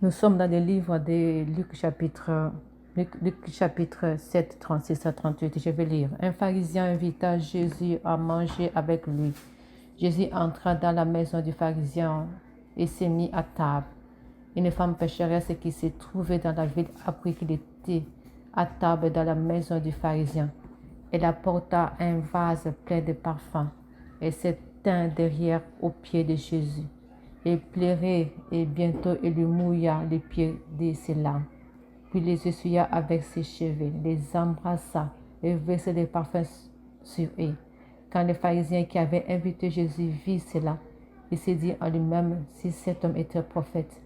Nous sommes dans le livre de Luc chapitre 7, 36 à 38. Je vais lire. Un pharisien invita Jésus à manger avec lui. Jésus entra dans la maison du pharisien et s'est mis à table. Une femme pécheresse qui se trouvait dans la ville apprit qu'il était à table dans la maison du pharisien. Elle apporta un vase plein de parfums et se tint derrière aux pieds de Jésus. Elle pleurait et bientôt elle lui mouilla les pieds de ses larmes. Puis les essuya avec ses cheveux, les embrassa et versa des parfums sur eux. Quand le pharisien qui avait invité Jésus vit cela, il se dit en lui-même, si cet homme était prophète,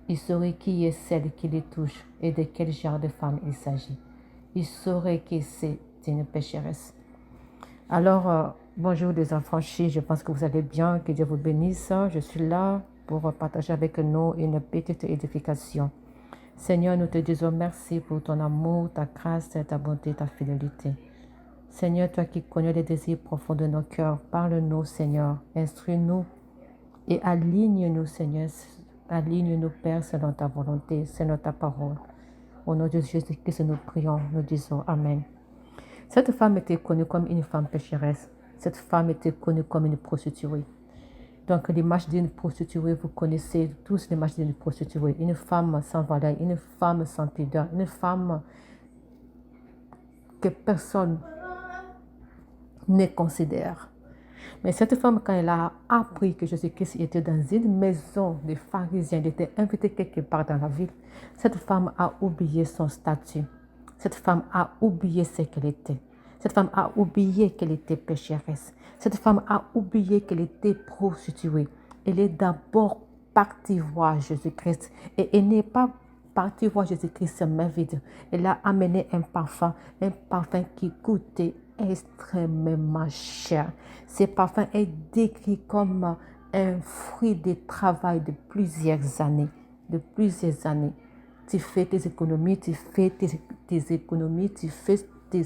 il saurait qui est celle qui le touche et de quel genre de femme il s'agit. Il saurait que c'est une pécheresse. Alors, bonjour les affranchis, je pense que vous allez bien, que Dieu vous bénisse. Je suis là pour partager avec nous une petite édification. Seigneur, nous te disons merci pour ton amour, ta grâce, ta bonté, ta fidélité. Seigneur, toi qui connais les désirs profonds de nos cœurs, parle-nous, Seigneur, instruis-nous et aligne-nous, Seigneur, aligne-nous, Père, selon ta volonté, selon ta parole. Au nom de Jésus-Christ, nous prions, nous disons Amen. Cette femme était connue comme une femme pécheresse. Cette femme était connue comme une prostituée. Donc l'image d'une prostituée, vous connaissez tous l'image d'une prostituée. Une femme sans valeur, une femme sans pudeur, une femme que personne ne considère. Mais cette femme, quand elle a appris que Jésus-Christ était dans une maison de pharisiens, elle était invitée quelque part dans la ville, cette femme a oublié son statut. Cette femme a oublié ce qu'elle était. Cette femme a oublié qu'elle était pécheresse. Cette femme a oublié qu'elle était prostituée. Elle est d'abord partie voir Jésus-Christ. Et elle n'est pas partie voir Jésus-Christ main vide. Elle a amené un parfum qui coûtait extrêmement cher. Ce parfum est décrit comme un fruit de travail de plusieurs années. Tu fais tes économies, tu fais tes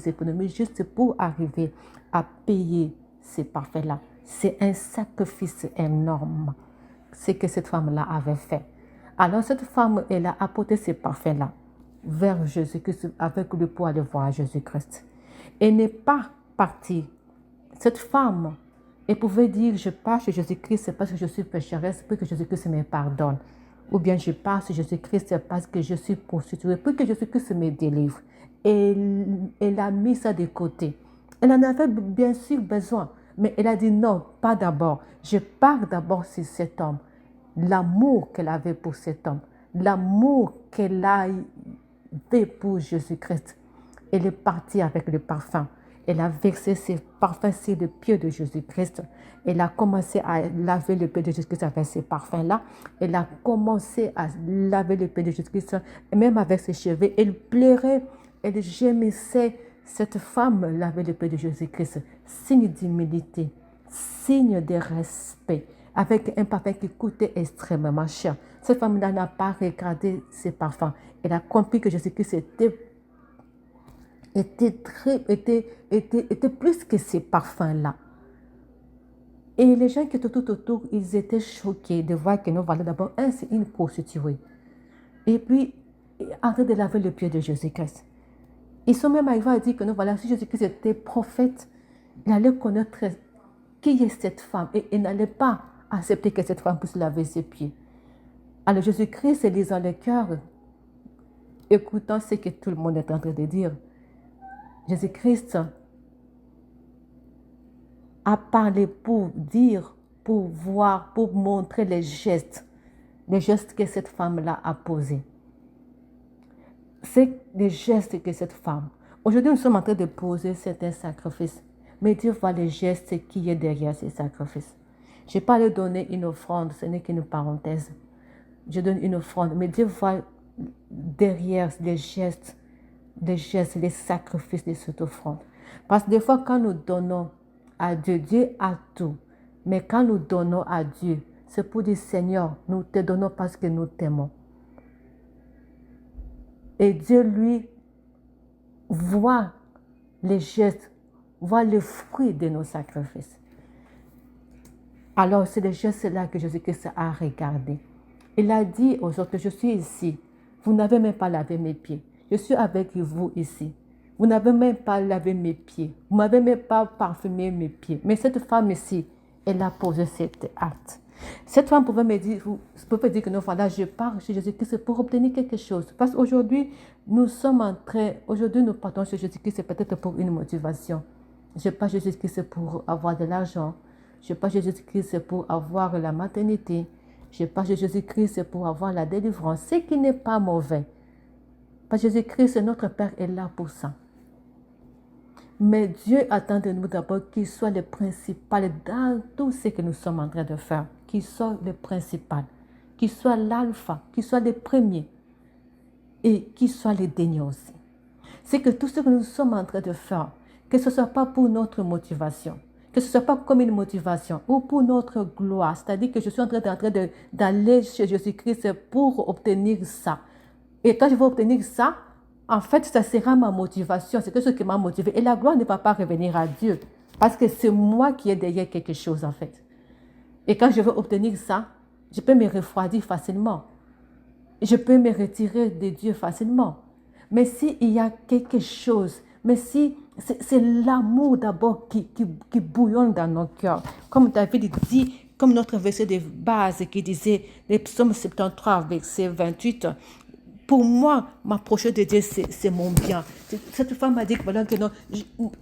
économies juste pour arriver à payer ces parfums-là. C'est un sacrifice énorme, ce que cette femme-là avait fait. Alors cette femme, elle a apporté ces parfums-là vers Jésus-Christ avec lui pour aller voir Jésus-Christ. Elle n'est pas partie. Cette femme, elle pouvait dire, je pars chez Jésus-Christ parce que je suis pécheresse, pour que Jésus-Christ me pardonne. Ou bien je pars chez Jésus-Christ parce que je suis prostituée, pour que Jésus-Christ me délivre. Et elle a mis ça de côté. Elle en avait bien sûr besoin, mais elle a dit non, pas d'abord. Je pars d'abord sur cet homme. L'amour qu'elle avait pour cet homme, l'amour qu'elle avait pour Jésus-Christ. Elle est partie avec le parfum. Elle a versé ses parfums sur le pied de Jésus-Christ. Elle a commencé à laver le pied de Jésus-Christ avec ces parfums-là. Elle a commencé à laver le pied de Jésus-Christ, même avec ses cheveux. Elle pleurait, elle gémissait. Cette femme lavait le pied de Jésus-Christ. Signe d'humilité, signe de respect, avec un parfum qui coûtait extrêmement cher. Cette femme-là n'a pas regardé ses parfums. Elle a compris que Jésus-Christ était plus que ces parfums-là. Et les gens qui étaient tout autour, ils étaient choqués de voir que nous voilà d'abord, c'est une prostituée. Et puis, en train de laver le pied de Jésus-Christ. Ils sont même arrivés à dire que nous voilà, si Jésus-Christ était prophète, il allait connaître qui est cette femme. Et il n'allait pas accepter que cette femme puisse laver ses pieds. Alors Jésus-Christ, lisant le cœur, écoutant ce que tout le monde est en train de dire, Jésus-Christ a parlé pour dire, pour voir, pour montrer les gestes que cette femme-là a posés. C'est les gestes que cette femme. Aujourd'hui, nous sommes en train de poser certains sacrifices, mais Dieu voit les gestes qui est derrière ces sacrifices. Je n'ai pas le donner une offrande, ce n'est qu'une parenthèse. Je donne une offrande, mais Dieu voit derrière les gestes, les sacrifices de cette offrande. Parce que des fois, quand nous donnons à Dieu, Dieu a tout. Mais quand nous donnons à Dieu, c'est pour dire, Seigneur, nous te donnons parce que nous t'aimons. Et Dieu, lui, voit les gestes, voit le fruit de nos sacrifices. Alors, c'est les gestes-là que Jésus-Christ a regardé. Il a dit aux autres, je suis ici. Vous n'avez même pas lavé mes pieds. Je suis avec vous ici. Vous n'avez même pas lavé mes pieds. Vous n'avez même pas parfumé mes pieds. Mais cette femme ici, elle a posé cet acte. Cette femme pouvait me dire, vous pouvez dire que non, voilà, je pars chez Jésus-Christ pour obtenir quelque chose. Parce qu'aujourd'hui, nous partons chez Jésus-Christ, c'est peut-être pour une motivation. Je pars chez Jésus-Christ pour avoir de l'argent. Je pars chez Jésus-Christ pour avoir la maternité. Je pars chez Jésus-Christ pour avoir la délivrance. Ce qui n'est pas mauvais. Parce que Jésus-Christ, notre Père, est là pour ça. Mais Dieu attend de nous d'abord qu'il soit le principal dans tout ce que nous sommes en train de faire. Qu'il soit le principal. Qu'il soit l'alpha. Qu'il soit le premier. Et qu'il soit le dernier aussi. C'est que tout ce que nous sommes en train de faire, que ce ne soit pas pour notre motivation, que ce ne soit pas comme une motivation ou pour notre gloire. C'est-à-dire que je suis en train d'aller chez Jésus-Christ pour obtenir ça. Et quand je vais obtenir ça, en fait, ça sera ma motivation. C'est quelque chose qui m'a motivé. Et la gloire ne va pas revenir à Dieu. Parce que c'est moi qui ai derrière quelque chose, en fait. Et quand je veux obtenir ça, je peux me refroidir facilement. Je peux me retirer de Dieu facilement. Mais s'il y a quelque chose, mais si c'est l'amour d'abord qui bouillonne dans nos cœurs. Comme David dit, comme notre verset de base qui disait, les psaumes 73, verset 28, pour moi, m'approcher de Dieu, c'est mon bien. Cette femme m'a dit que voilà, que non,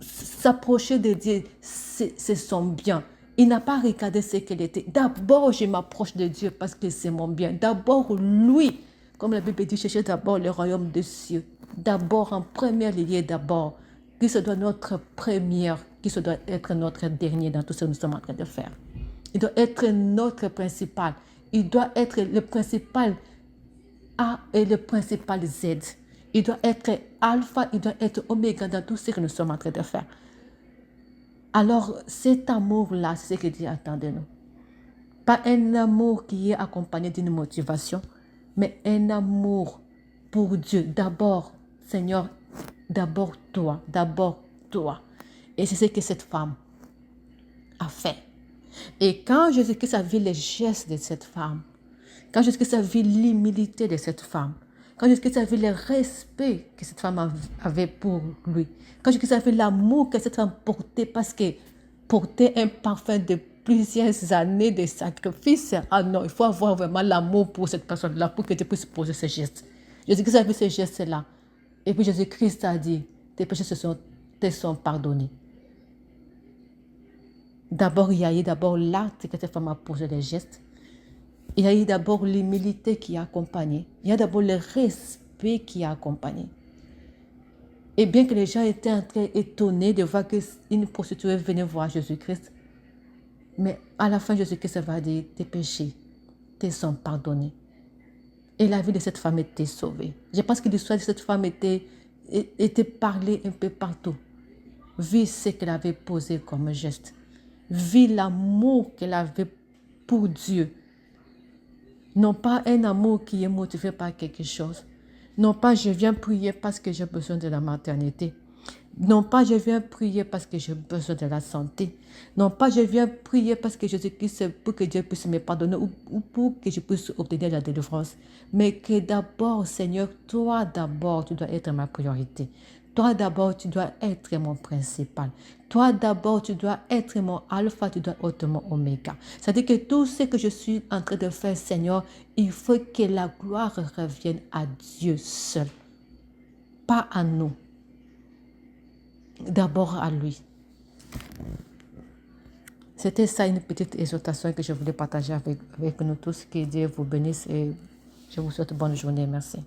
s'approcher de Dieu, c'est son bien. Il n'a pas regardé ce qu'elle était. D'abord, je m'approche de Dieu parce que c'est mon bien. D'abord, lui, comme la Bible dit, cherchez d'abord le royaume des cieux. D'abord, en premier lieu, d'abord, qui se doit notre première, qui se doit être notre dernier dans tout ce que nous sommes en train de faire. Il doit être notre principal. Il doit être le principal A et le principal Z. Il doit être alpha, il doit être oméga dans tout ce que nous sommes en train de faire. Alors, cet amour-là, c'est ce que Dieu attend de nous. Pas un amour qui est accompagné d'une motivation, mais un amour pour Dieu. D'abord, Seigneur, d'abord toi, d'abord toi. Et c'est ce que cette femme a fait. Et quand Jésus-Christ a vu les gestes de cette femme, quand Jésus-Christ a vu l'humilité de cette femme, quand Jésus-Christ a vu le respect que cette femme avait pour lui, quand Jésus-Christ a vu l'amour que cette femme portait, parce que porter un parfum de plusieurs années de sacrifice, ah non, il faut avoir vraiment l'amour pour cette personne-là pour que tu puisses poser ce geste. Jésus-Christ a vu ce geste-là. Et puis Jésus-Christ a dit, tes péchés te sont pardonnés. D'abord, il y a eu l'acte que cette femme a posé les gestes. Il y a eu d'abord l'humilité qui a accompagné. Il y a d'abord le respect qui a accompagné. Et bien que les gens étaient en train étonnés de voir qu'une prostituée venait voir Jésus-Christ, mais à la fin, Jésus-Christ va dire, tes péchés te sont pardonnés. Et la vie de cette femme était sauvée. Je pense que l'histoire de cette femme était parlée un peu partout. Vu ce qu'elle avait posé comme geste. Vu l'amour qu'elle avait pour Dieu. Non pas un amour qui est motivé par quelque chose. Non pas je viens prier parce que j'ai besoin de la maternité. Non pas je viens prier parce que j'ai besoin de la santé. Non pas je viens prier parce que Jésus-Christ, pour que Dieu puisse me pardonner ou pour que je puisse obtenir la délivrance. Mais que d'abord, Seigneur, toi d'abord, tu dois être ma priorité. Toi d'abord, tu dois être mon principal. Toi d'abord, tu dois être mon alpha, tu dois être mon oméga. C'est-à-dire que tout ce que je suis en train de faire, Seigneur, il faut que la gloire revienne à Dieu seul. Pas à nous. D'abord à lui. C'était ça une petite exhortation que je voulais partager avec nous tous. Que Dieu vous bénisse et je vous souhaite bonne journée. Merci.